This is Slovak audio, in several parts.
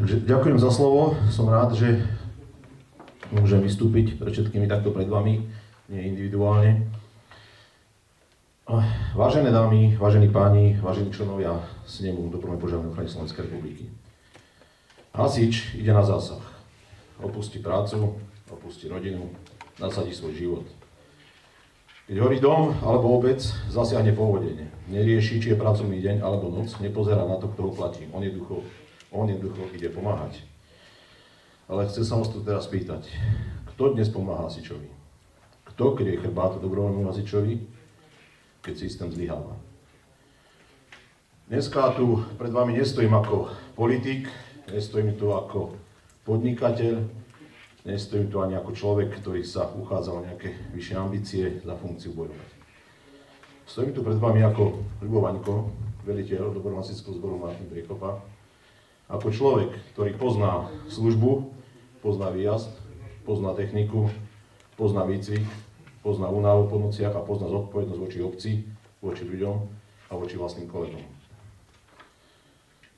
Takže ďakujem za slovo. Som rád, že môžem vystúpiť pred všetkými takto pred vami, nie individuálne. Vážené dámy, vážení páni, vážení členovia snemu Dobrovoľnej požiarnej ochrany Slovenskej republiky. Hasič ide na zásah. Opustí prácu, opustí rodinu, nasadí svoj život. Keď horí dom alebo obec, zasiahne povodenie. Nerieši, či je pracovný deň alebo noc, nepozerá na to, kto ho platí. On jednoducho ide pomáhať. Ale chcem sa vás tu teraz spýtať, kto dnes pomáha hasičovi? Kto kryje chrbát dobrovoľnému hasičovi, keď systém zlyháva? Dneska tu pred vami nestojím ako politik, nestojím tu ako podnikateľ, nestojím tu ani ako človek, ktorý sa uchádza o nejaké vyššie ambície za funkciu bojovať. Stojím tu pred vami ako Ľubo Vaňko, veliteľ Dobrovoľného hasičského zboru Martin Priekopa, ako človek, ktorý pozná službu, pozná výjazd, pozná techniku, pozná výcvik, pozná únavu po nociach a pozná zodpovednosť voči obci, voči ľuďom a voči vlastným kolegom.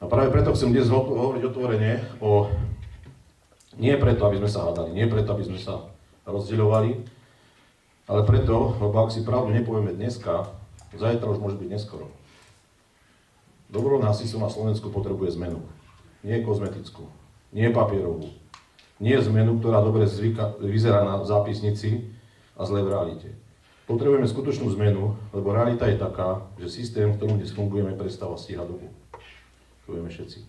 A práve preto chcem dnes hovoriť otvorene nie preto, aby sme sa hádali, nie preto, aby sme sa rozdeľovali, ale preto, lebo ak si pravdu nepovieme dneska, zajtra už môže byť neskoro. Dobrovoľné hasičstvo na Slovensku potrebuje zmenu. Nie kozmetickú, nie papierovú, nie zmenu, ktorá dobre vyzerá na zápisnici a zle v realite. Potrebujeme skutočnú zmenu, lebo realita je taká, že systém, v ktorom dnes fungujeme, prestáva stíhať dobu. To vieme všetci.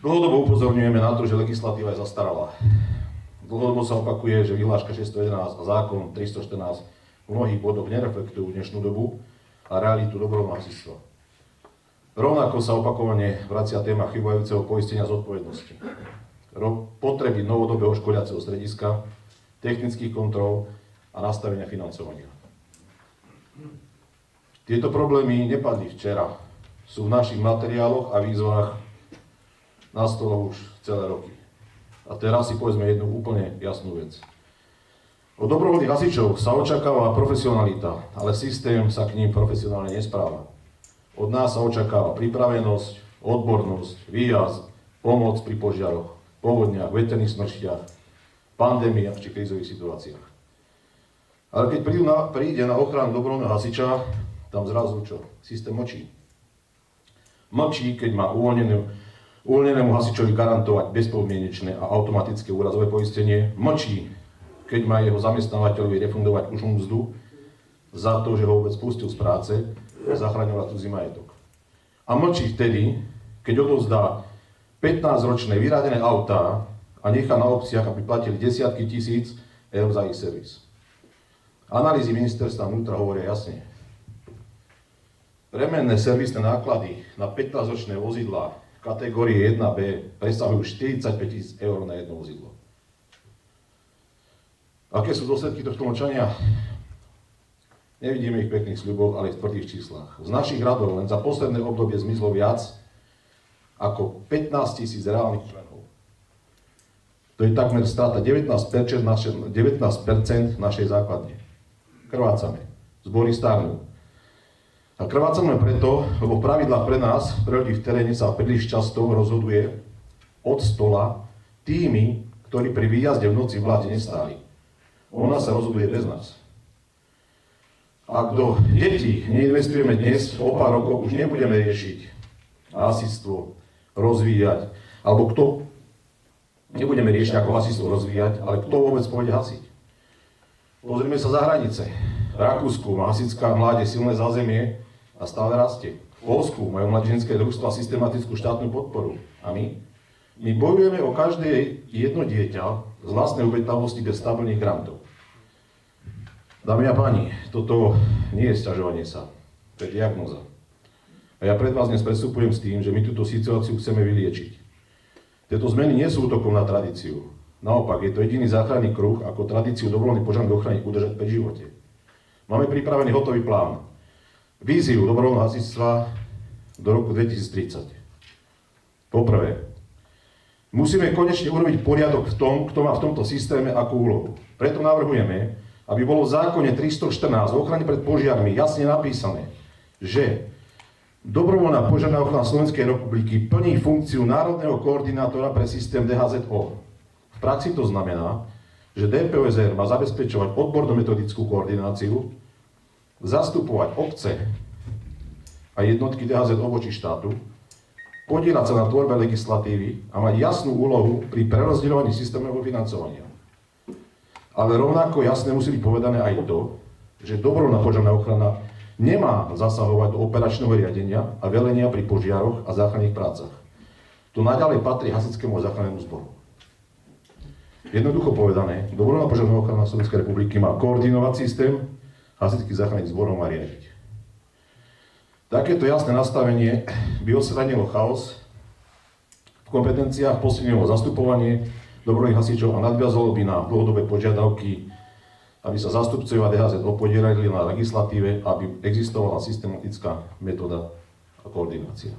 Dlhodobo upozorňujeme na to, že legislatíva je zastaralá. Dlhodobo sa opakuje, že vyhláška 611 a zákon 314 v mnohých bodoch nereflektujú dnešnú dobu a realitu dobrovoľného hasičstva. Rovnako sa opakovane vracia téma chybajúceho poistenia zodpovednosti. Potreby novodobého školiaceho strediska, technických kontrol a nastavenia financovania. Tieto problémy nepadli včera. Sú v našich materiáloch a výzvach na stole už celé roky. A teraz si povedzme jednu úplne jasnú vec. Od dobrovoľných hasičov sa očakáva profesionalita, ale systém sa k ním profesionálne nespráva. Od nás sa očakáva pripravenosť, odbornosť, výjazd, pomoc pri požiaroch, povodniach, veterných smrštiach, pandémiách či krízových situáciách. Ale keď príde na ochranu dobrovoľného hasiča, tam zrazu čo? Systém mlčí. Mlčí, keď má uvoľnenému hasičovi garantovať bezpodmienečné a automatické úrazové poistenie. Mlčí, keď má jeho zamestnávateľovi refundovať už mzdu za to, že ho vôbec pustil z práce, zachraňovať cudzí majetok. A mlčí vtedy, keď odovzdá 15-ročné vyradené autá a nechá na obciach, aby platili desiatky tisíc eur za ich servis. Analýzy ministerstva vnútra hovoria jasne. Premenné servisné náklady na 15-ročné vozidlá kategórie 1B presahujú 45 000 eur na jedno vozidlo. Aké sú dôsledky tohto mlčania? Nevidíme ich v pekných sľuboch, ale v tvrdých číslach. Z našich radov len za posledné obdobie zmizlo viac ako 15 000 reálnych členov. To je takmer strata 19% našej základne. Krvácame. Zbory starnú. A krvácame preto, lebo v pravidlách pre nás, pre ľudí v teréne sa príliš často rozhoduje od stola tými, ktorí pri výjazde v noci v bláte nestáli. Ona sa rozhoduje bez nás. Ak do detí neinvestujeme dnes, o pár rokov už nebudeme riešiť hasičstvo, rozvíjať, alebo kto nebudeme riešiť ako hasičstvo rozvíjať, ale kto vôbec pôjde hasiť. Pozrime sa za hranice. V Rakúsku má hasičská mládež silné zázemie a stále rastie. V Poľsku majú mládežnícke družstvá systematickú štátnu podporu. A my? My bojujeme o každé jedno dieťa z vlastnej obetavosti bez stabilných grantov. Dámy a páni, toto nie je sťažovanie sa, to je diagnóza. A ja pred vás dnes predstupujem s tým, že my túto situáciu chceme vyliečiť. Tieto zmeny nie sú útokom na tradíciu. Naopak, je to jediný záchranný kruh, ako tradíciu dobrovoľnej požiarnej ochrany udržať pri živote. Máme pripravený hotový plán. Víziu dobrovoľného hasičstva do roku 2030. Poprvé, musíme konečne urobiť poriadok v tom, kto má v tomto systéme akú úlohu. Preto navrhujeme, aby bolo v zákone 314 o ochrane pred požiarmi jasne napísané, že Dobrovoľná požiarna ochrana Slovenskej republiky plní funkciu národného koordinátora pre systém DHZO. V praxi to znamená, že DPOSR má zabezpečovať odborno-metodickú koordináciu, zastupovať obce a jednotky DHZO voči štátu, podieľať sa na tvorbe legislatívy a mať jasnú úlohu pri prerozdeľovaní systémového financovania. Ale rovnako jasne musí byť povedané aj to, že dobrovoľná požiarna ochrana nemá zasahovať do operačného riadenia a velenia pri požiaroch a záchranných prácach. To naďalej patrí Hasičskému záchrannému zboru. Jednoducho povedané, dobrovoľná požiarna ochrana Slovenskej republiky má koordinovať systém, Hasičský záchranný zbor má riadiť. Takéto jasné nastavenie by odstránilo chaos v kompetenciách, posilnilo zastupovanie dobrovoľných hasičov a nadviazalo by na dlhodobé požiadavky, aby sa zástupcovia DHZO podielali na legislatíve, aby existovala systematická metóda a koordinácia.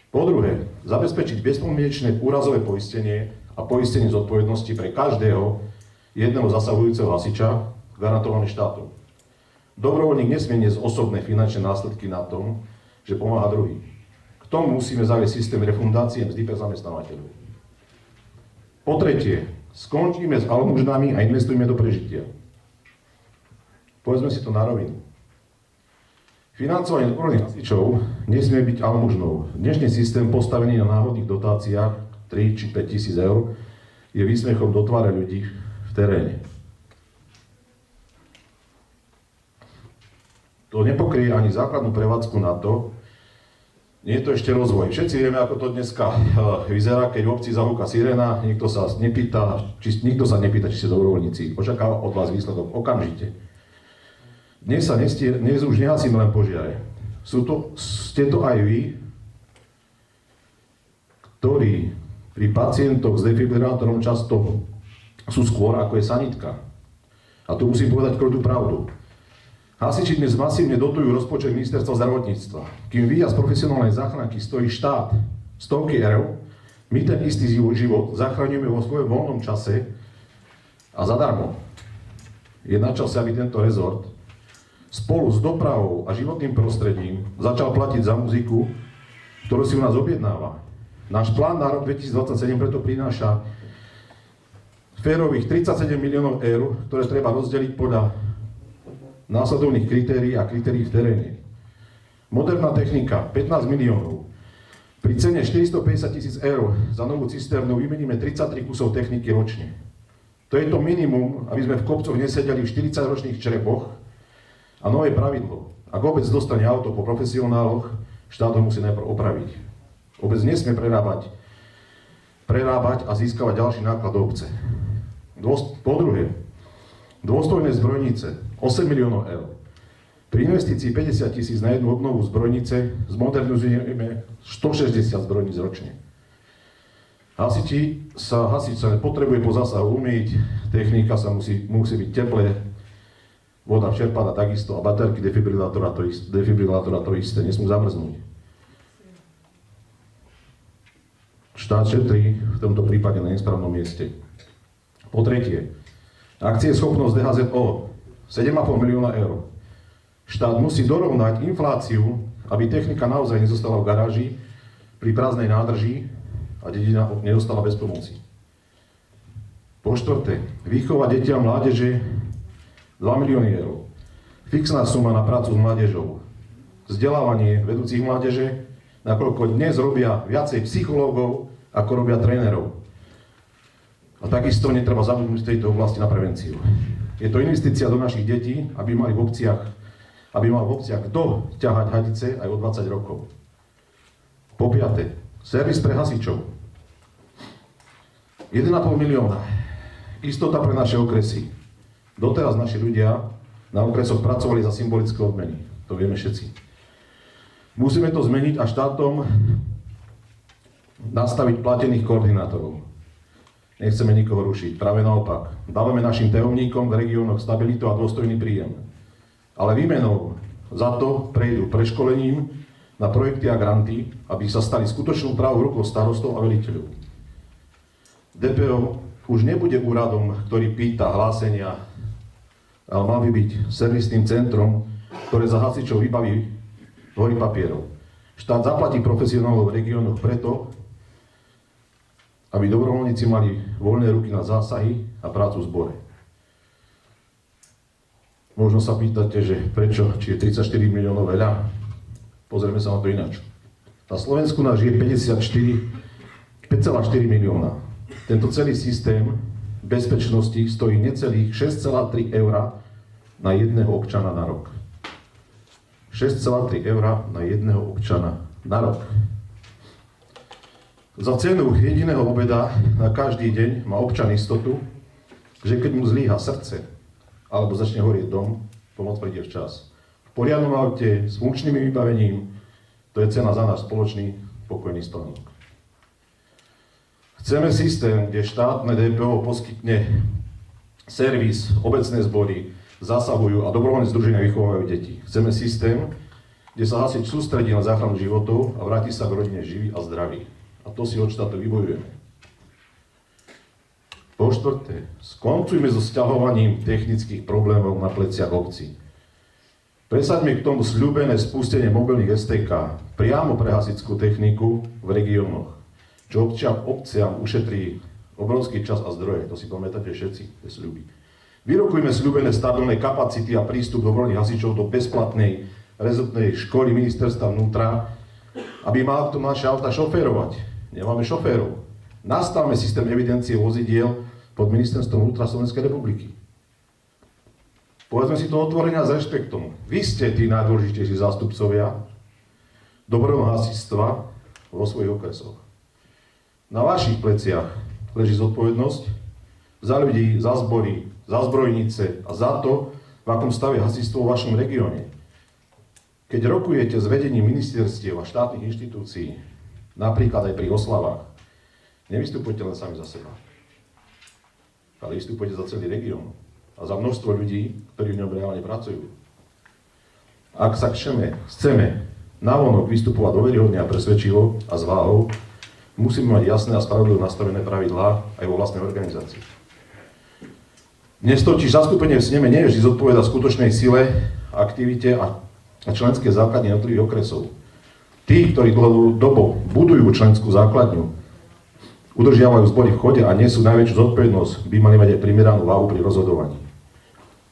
Po druhé, zabezpečiť bezpodmienečné úrazové poistenie a poistenie zodpovednosti pre každého jedného zasahujúceho hasiča garantované štátom. Dobrovoľník nesmie niesť osobné finančné následky na tom, že pomáha druhým. K tomu musíme zaviesť systém refundácie mzdy pre zamestnávateľov. Po tretie, skončíme s almužnami a investujme do prežitia. Povedzme si to na rovinu. Financovanie dobrovoľných hasičov nesmie byť almužnou. Dnešný systém postavený na náhodných dotáciách 3 či 5 tisíc eur je výsmechom do tváre ľudí v teréne. To nepokrie ani základnú prevádzku na to, nie je to ešte rozvoj. Všetci vieme, ako to dneska vyzerá, keď v obci zahúka sirena, nikto sa nepýta, či ste dobrovoľníci. Očakáva od vás výsledok okamžite. Dnes už nehasíme len požiare. Ste to aj vy, ktorí pri pacientoch s defibrilátorom často sú skôr ako je sanitka. A tu musím povedať krutú pravdu. Hasiči dnes masívne dotujú rozpočet ministerstva zdravotníctva. Kým vy a z profesionálnej záchranky stojí štát stovky eur, my ten istý život zachraňujeme vo svojom voľnom čase a zadarmo. Je na čase, aby tento rezort spolu s dopravou a životným prostredím začal platiť za muziku, ktorú si u nás objednáva. Náš plán na rok 2027 preto prináša férových 37 miliónov eur, ktoré treba rozdeliť podľa následovných kritérií a kritérií v teréne. Moderná technika 15 miliónov. Pri cene 450 000 eur za novú cisternu vymeníme 33 kusov techniky ročne. To je to minimum, aby sme v kopcoch nesedeli v 40-ročných črepoch. A nové pravidlo. Ak obec dostane auto po profesionáloch, štát ho musí najprv opraviť. Obec nesmie prerábať a získavať ďalší náklad do obce. Po druhé, dôstojné zbrojnice 8 miliónov eur. Pri investícii 50 000 na jednu obnovu zbrojnice zmodernizujeme 160 zbrojníc ročne. Hasič sa nepotrebuje po zásahu umyť, technika sa musí byť teplé, voda čerpaná takisto a baterky defibrilátora to isté, nesmú zamrznúť. Štát šetrí v tomto prípade na nesprávnom mieste. Po tretie, akcieschopnosť DHZO 7,5 milióna eur. Štát musí dorovnať infláciu, aby technika naozaj nezostala v garáži pri prázdnej nádrži a dedina nedostala bez pomoci. Po štvrté, výchova detí a mládeže 2 milióny eur. Fixná suma na prácu s mládežou. Vzdelávanie vedúcich mládeže, nakoľko dnes robia viacej psychológov, ako robia trénerov. A takisto netreba zabudnúť v tejto oblasti na prevenciu. Je to investícia do našich detí, aby mal v obciach kto ťahať hadice aj o 20 rokov. Po piate, servis pre hasičov. 1,5 milióna. Istota pre naše okresy. Doteraz naši ľudia na okresoch pracovali za symbolické odmeny. To vieme všetci. Musíme to zmeniť a štátom nastaviť platených koordinátorov. Nechceme nikoho rušiť, práve naopak. Dávame našim tajomníkom v regiónoch stabilitu a dôstojný príjem. Ale výmenou za to prejdú preškolením na projekty a granty, aby sa stali skutočnou pravou rukou starostov a veliteľov. DPO už nebude úradom, ktorý pýta hlásenia, ale mal by byť servisným centrom, ktoré za hasičov vybaví hory papierov. Štát zaplatí profesionálov v regiónoch preto, aby dobrovoľníci mali voľné ruky na zásahy a prácu v zbore. Možno sa pýtate, že prečo, či je 34 miliónov veľa? Pozrieme sa na to ináč. Na Slovensku nás žije 5,4 milióna. Tento celý systém bezpečnosti stojí necelých 6,3 eur na jedného občana na rok. 6,3 eur na jedného občana na rok. Za cenu jediného obeda na každý deň má občan istotu, že keď mu zlíha srdce alebo začne horieť dom, pomoc príde včas. V poriadnom aute s funkčným vybavením, to je cena za náš spoločný pokojný spánok. Chceme systém, kde štátne DPO poskytne servis, obecné zbory, zasahujú a dobrovoľné združenia vychovávajú deti. Chceme systém, kde sa hasič sústredí na záchranu životov a vráti sa k rodine živý a zdravý. A to si od štátu vybojujeme. Po štvrté, skoncujme so sťahovaním technických problémov na pleciach obcí. Presaďme k tomu sľúbené spustenie mobilných STK priamo pre hasičskú techniku v regiónoch, čo obciam ušetrí obrovský čas a zdroje. To si pamätáte všetci, tie sľuby. Vyrokujme sľúbené stabilné kapacity a prístup dobrovoľných hasičov do bezplatnej rezortnej školy ministerstva vnútra, aby mal to naše auta šoférovať. Nemáme šoférov. Nastavme systém evidencie vozidiel pod ministerstvom vnútra Slovenskej republiky. Povedzme si to otvorene a s rešpektom. Vy ste tí najdôležitejší zástupcovia dobrovoľného hasičstva vo svojich okresoch. Na vašich pleciach leží zodpovednosť za ľudí, za zbory, za zbrojnice a za to, v akom stave hasičstvo vo vašom regióne. Keď rokujete s vedením ministerstiev a štátnych inštitúcií, napríklad aj pri oslavách, nevystupujte len sami za seba, ale vystupujte za celý región a za množstvo ľudí, ktorí v ňom reálne pracujú. Ak sa chceme navonok vystupovať dôveryhodne a presvedčivo a s váhou, musíme mať jasné a spravodlivo nastavené pravidlá aj vo vlastnej organizácii. Dnes totiž zastúpenie v sneme nie vždy zodpovedá skutočnej sile, aktivite a členské základne jednotlivých okresov. Tí, ktorí dlhodobo budujú členskú základňu, udržiavajú zbory v chode a nesú najväčšiu zodpovednosť, by mali mať aj primeranú váhu pri rozhodovaní.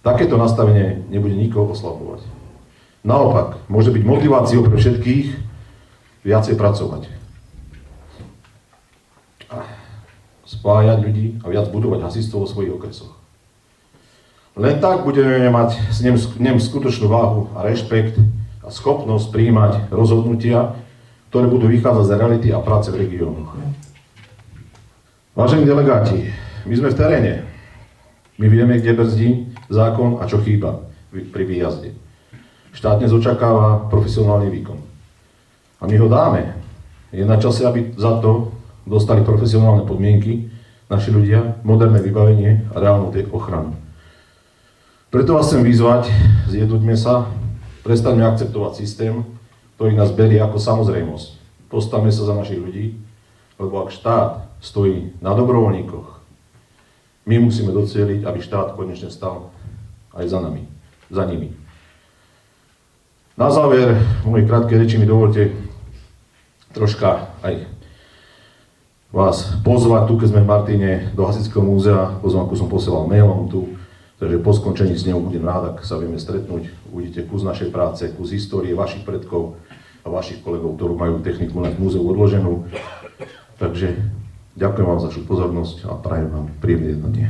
Takéto nastavenie nebude nikoho oslabovať. Naopak, môže byť motiváciou pre všetkých viacej pracovať. Spájať ľudí a viac budovať hasičstvo vo svojich okresoch. Len tak budeme mať s ním skutočnú váhu a rešpekt a schopnosť prijímať rozhodnutia, ktoré budú vychádzať z reality a práce v regiónoch. Vážení delegáti, my sme v teréne. My vieme, kde brzdí zákon a čo chýba pri výjazde. Štát dnes očakáva profesionálny výkon. A my ho dáme. Je na čase, aby za to dostali profesionálne podmienky naši ľudia, moderné vybavenie a reálnu ochranu. Preto vás chcem vyzvať, zjednoťme sa, prestaňme akceptovať systém, ktorý nás berie ako samozrejmosť. Postavme sa za našich ľudí, lebo ak štát stojí na dobrovoľníkoch, my musíme docieliť, aby štát konečne stal aj za nimi. Na záver mojej krátkej reči mi dovolte troška aj vás pozvať tu, keď sme v Martine, do Hasičského múzea. Pozvánku som posielal mailom tu, takže po skončení s ňou budem rád, ak sa vieme stretnúť. Uvidíte kus našej práce, kus histórie vašich predkov a vašich kolegov, ktorí majú techniku na múzeu odloženú. Takže ďakujem vám za vašu pozornosť a prajem vám príjemné jednodnie.